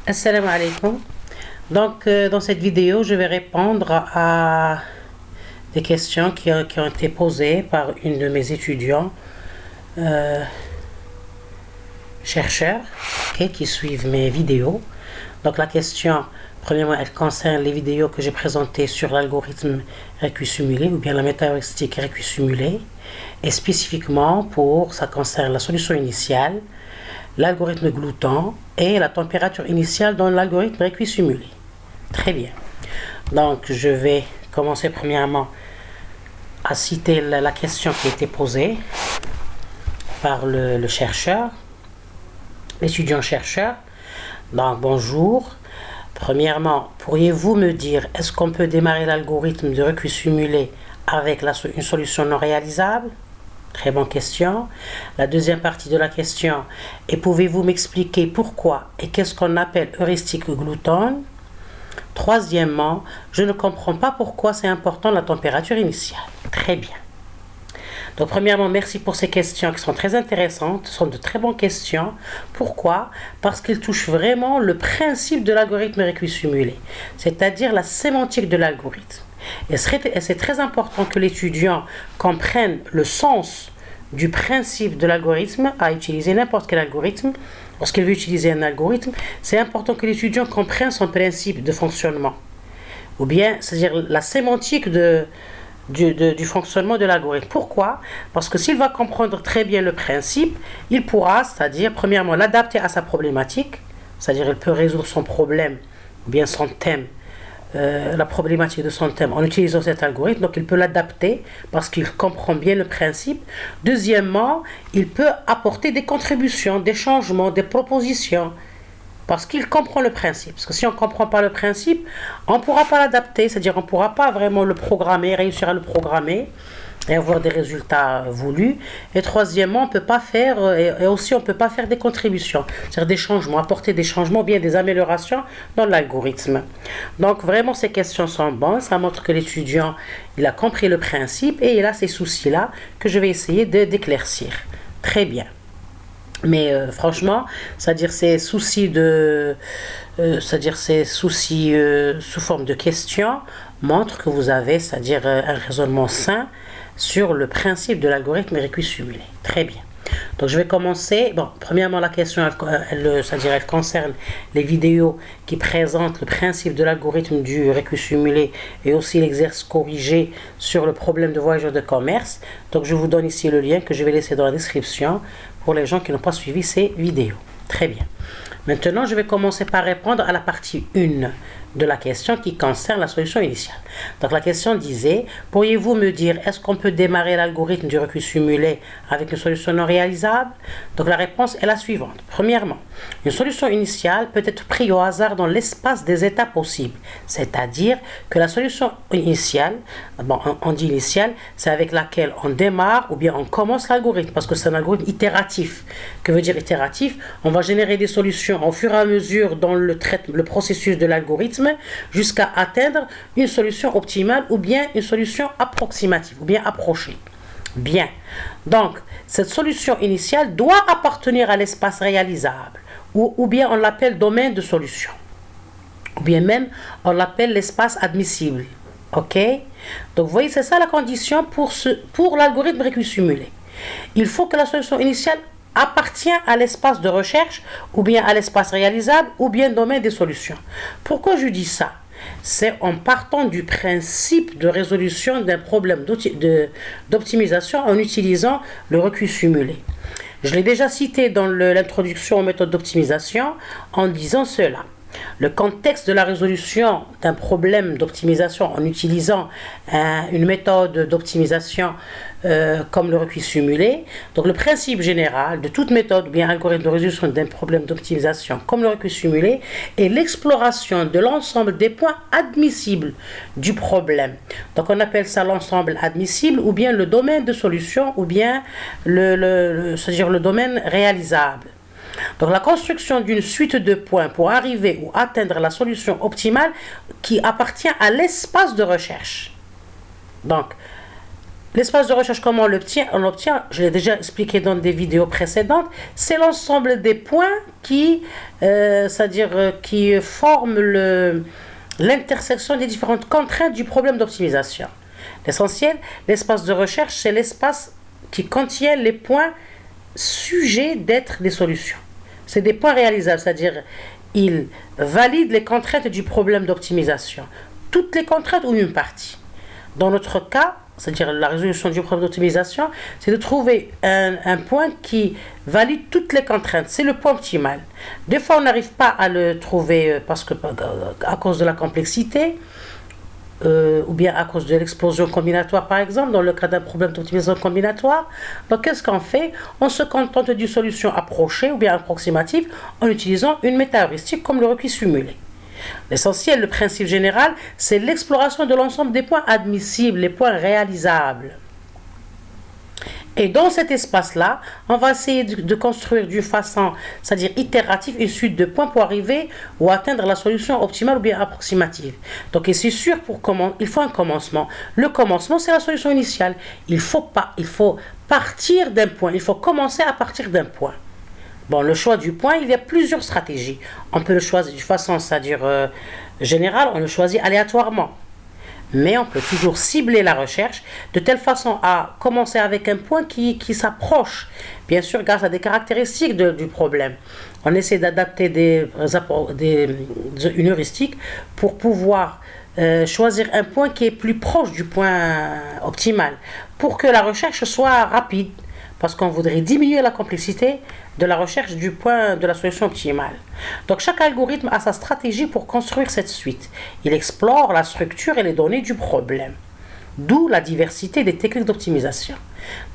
Assalamu alaikum. Donc, dans cette vidéo, je vais répondre à des questions qui ont été posées par une de mes étudiants, chercheurs, qui suivent mes vidéos. Donc, la question, premièrement, elle concerne les vidéos que j'ai présentées sur l'algorithme récus-simulé ou bien la méta-heuristique récus-simulé. Et spécifiquement, ça concerne la solution initiale, l'algorithme glouton et la température initiale dans l'algorithme récus-simulé. Très bien. Donc, je vais commencer premièrement à citer la question qui a été posée par le chercheur, l'étudiant-chercheur. Donc, bonjour. Premièrement, pourriez-vous me dire, est-ce qu'on peut démarrer l'algorithme de récus-simulé avec une solution non réalisable? Très bonne question. La deuxième partie de la question est, pouvez-vous m'expliquer pourquoi et qu'est-ce qu'on appelle heuristique glouton? Troisièmement, je ne comprends pas pourquoi c'est important la température initiale. Très bien. Donc, premièrement, merci pour ces questions qui sont très intéressantes. Ce sont de très bonnes questions. Pourquoi? Parce qu'elles touchent vraiment le principe de l'algorithme récus-simulé, c'est-à-dire la sémantique de l'algorithme. Et c'est très important que l'étudiant comprenne le sens du principe de l'algorithme à utiliser n'importe quel algorithme. Lorsqu'il veut utiliser un algorithme, c'est important que l'étudiant comprenne son principe de fonctionnement. Ou bien, c'est-à-dire la sémantique du fonctionnement de l'algorithme. Pourquoi? Parce que s'il va comprendre très bien le principe, il pourra, c'est-à-dire, premièrement, l'adapter à sa problématique, c'est-à-dire, il peut résoudre son problème, ou bien son thème, la problématique de son thème en utilisant cet algorithme, donc il peut l'adapter parce qu'il comprend bien le principe. Deuxièmement, il peut apporter des contributions, des changements, des propositions parce qu'il comprend le principe. Parce que si on ne comprend pas le principe, on ne pourra pas l'adapter, c'est-à-dire on ne pourra pas vraiment le programmer, réussir à le programmer et avoir des résultats voulus. Et troisièmement, on peut pas faire, et aussi on ne peut pas faire des contributions, c'est-à-dire des changements, apporter des changements, bien des améliorations dans l'algorithme. Donc vraiment ces questions sont bonnes, ça montre que l'étudiant, il a compris le principe et il a ces soucis-là que je vais essayer d'éclaircir. Très bien. Mais franchement, c'est-à-dire ces soucis sous forme de questions montrent que vous avez, c'est-à-dire un raisonnement sain sur le principe de l'algorithme récus-simulé. Très bien. Donc je vais commencer. Bon, premièrement, la question, elle concerne les vidéos qui présentent le principe de l'algorithme du récus-simulé et aussi l'exercice corrigé sur le problème de voyageurs de commerce. Donc je vous donne ici le lien que je vais laisser dans la description pour les gens qui n'ont pas suivi ces vidéos. Très bien. Maintenant, je vais commencer par répondre à la partie 1 de la question qui concerne la solution initiale. Donc la question disait, pourriez-vous me dire, est-ce qu'on peut démarrer l'algorithme du récus-simulé avec une solution non réalisable? Donc la réponse est la suivante. Premièrement, une solution initiale peut être prise au hasard dans l'espace des états possibles. C'est-à-dire que la solution initiale, on dit initiale, c'est avec laquelle on démarre ou bien on commence l'algorithme, parce que c'est un algorithme itératif. Que veut dire itératif? On va générer des solutions au fur et à mesure dans le processus de l'algorithme jusqu'à atteindre une solution optimale ou bien une solution approximative ou bien approchée. Bien. Donc, cette solution initiale doit appartenir à l'espace réalisable ou bien on l'appelle domaine de solution. Ou bien même on l'appelle l'espace admissible. OK? Donc, vous voyez, c'est ça la condition pour l'algorithme récus-simulé. Il faut que la solution initiale appartient à l'espace de recherche ou bien à l'espace réalisable ou bien domaine des solutions. Pourquoi je dis ça? C'est en partant du principe de résolution d'un problème d'optimisation en utilisant le récus-simulé. Je l'ai déjà cité dans l'introduction aux méthodes d'optimisation en disant cela. Le contexte de la résolution d'un problème d'optimisation en utilisant une méthode d'optimisation comme le récus-simulé. Donc le principe général de toute méthode ou bien algorithme de résolution d'un problème d'optimisation comme le récus-simulé est l'exploration de l'ensemble des points admissibles du problème. Donc on appelle ça l'ensemble admissible ou bien le domaine de solution ou bien c'est-à-dire le domaine réalisable. Donc la construction d'une suite de points pour arriver ou atteindre la solution optimale qui appartient à l'espace de recherche. Donc L'espace de recherche, comment on l'obtient? On l'obtient, je l'ai déjà expliqué dans des vidéos précédentes, c'est l'ensemble des points qui, c'est-à-dire qui forment l'intersection des différentes contraintes du problème d'optimisation. L'essentiel, l'espace de recherche, c'est l'espace qui contient les points sujets d'être des solutions. C'est des points réalisables, c'est-à-dire il valide les contraintes du problème d'optimisation. Toutes les contraintes ou une partie. Dans notre cas, c'est-à-dire la résolution du problème d'optimisation, c'est de trouver un point qui valide toutes les contraintes. C'est le point optimal. Des fois, on n'arrive pas à le trouver parce que, à cause de la complexité, ou bien à cause de l'explosion combinatoire, par exemple, dans le cas d'un problème d'optimisation combinatoire. Donc, qu'est-ce qu'on fait? On se contente d'une solution approchée ou bien approximative en utilisant une méta-heuristique comme le requis simulé. L'essentiel, le principe général, c'est l'exploration de l'ensemble des points admissibles, les points réalisables. Et dans cet espace-là, on va essayer de construire d'une façon, c'est-à-dire itérative, une suite de points pour arriver ou atteindre la solution optimale ou bien approximative. Donc, et c'est sûr, il faut un commencement. Le commencement, c'est la solution initiale. Il faut partir d'un point. Il faut commencer à partir d'un point. Bon, le choix du point, il y a plusieurs stratégies. On peut le choisir d'une façon, c'est-à-dire générale, on le choisit aléatoirement. Mais on peut toujours cibler la recherche de telle façon à commencer avec un point qui s'approche, bien sûr, grâce à des caractéristiques du problème. On essaie d'adapter une heuristique pour pouvoir choisir un point qui est plus proche du point optimal, pour que la recherche soit rapide, parce qu'on voudrait diminuer la complexité de la recherche du point de la solution optimale. Donc chaque algorithme a sa stratégie pour construire cette suite. Il explore la structure et les données du problème. D'où la diversité des techniques d'optimisation.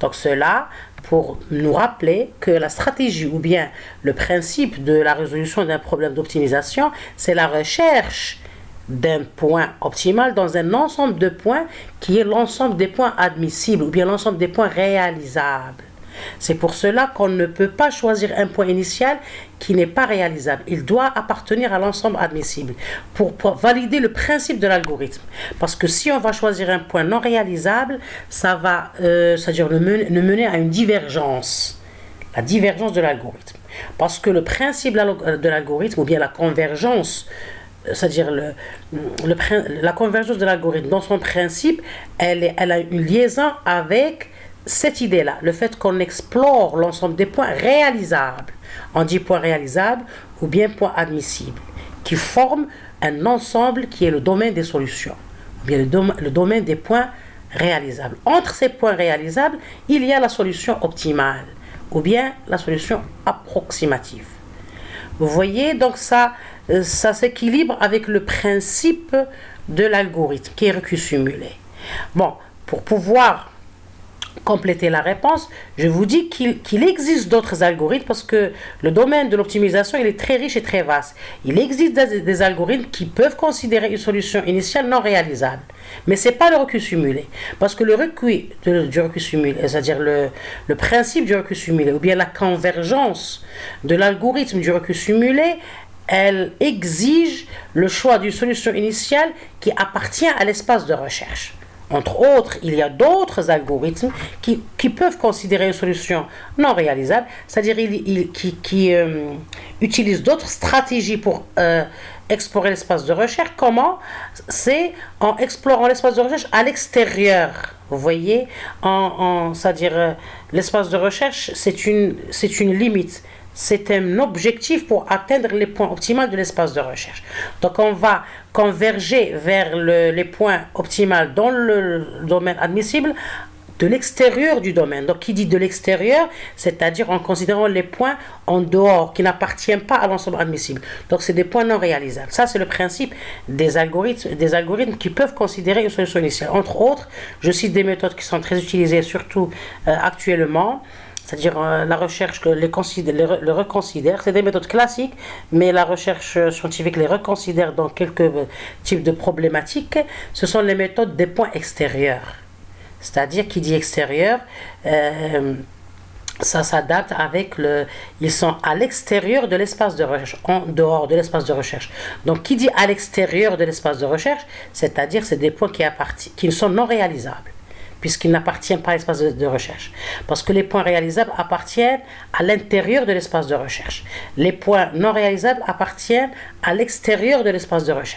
Donc cela pour nous rappeler que la stratégie ou bien le principe de la résolution d'un problème d'optimisation, c'est la recherche d'un point optimal dans un ensemble de points qui est l'ensemble des points admissibles ou bien l'ensemble des points réalisables. C'est pour cela qu'on ne peut pas choisir un point initial qui n'est pas réalisable. Il doit appartenir à l'ensemble admissible pour valider le principe de l'algorithme. Parce que si on va choisir un point non réalisable, ça va c'est-à-dire nous mener à une divergence. La divergence de l'algorithme. Parce que le principe de l'algorithme ou bien la convergence, c'est-à-dire la convergence de l'algorithme dans son principe, elle a une liaison avec cette idée-là, le fait qu'on explore l'ensemble des points réalisables, on dit points réalisables ou bien points admissibles, qui forment un ensemble qui est le domaine des solutions, ou bien le domaine des points réalisables. Entre ces points réalisables, il y a la solution optimale, ou bien la solution approximative. Vous voyez, donc ça s'équilibre avec le principe de l'algorithme, qui est requis simulé. Bon, pour pouvoir compléter la réponse, je vous dis qu'il existe d'autres algorithmes parce que le domaine de l'optimisation il est très riche et très vaste. Il existe des algorithmes qui peuvent considérer une solution initiale non réalisable. Mais ce n'est pas le requis simulé. Parce que le requis du requis simulé, c'est-à-dire le principe du requis simulé, ou bien la convergence de l'algorithme du requis simulé, elle exige le choix d'une solution initiale qui appartient à l'espace de recherche. Entre autres, il y a d'autres algorithmes qui peuvent considérer une solution non réalisable, c'est-à-dire qui utilisent d'autres stratégies pour explorer l'espace de recherche. Comment? C'est en explorant l'espace de recherche à l'extérieur. Vous voyez, c'est-à-dire l'espace de recherche, c'est une limite. C'est un objectif pour atteindre les points optimaux de l'espace de recherche. Donc, on va converger vers les points optimaux dans le domaine admissible de l'extérieur du domaine. Donc, qui dit de l'extérieur, c'est-à-dire en considérant les points en dehors, qui n'appartiennent pas à l'ensemble admissible. Donc, c'est des points non réalisables. Ça, c'est le principe des algorithmes qui peuvent considérer une solution initiale. Entre autres, je cite des méthodes qui sont très utilisées, surtout actuellement. C'est-à-dire la recherche le reconsidère, c'est des méthodes classiques, mais la recherche scientifique les reconsidère dans quelques types de problématiques. Ce sont les méthodes des points extérieurs. C'est-à-dire, qui dit extérieur, ça s'adapte avec ils sont à l'extérieur de l'espace de recherche, en dehors de l'espace de recherche. Donc, qui dit à l'extérieur de l'espace de recherche, c'est-à-dire c'est des points qui ne sont non réalisables. puisqu'ils n'appartiennent pas à l'espace de recherche. Parce que les points réalisables appartiennent à l'intérieur de l'espace de recherche. Les points non réalisables appartiennent à l'extérieur de l'espace de recherche.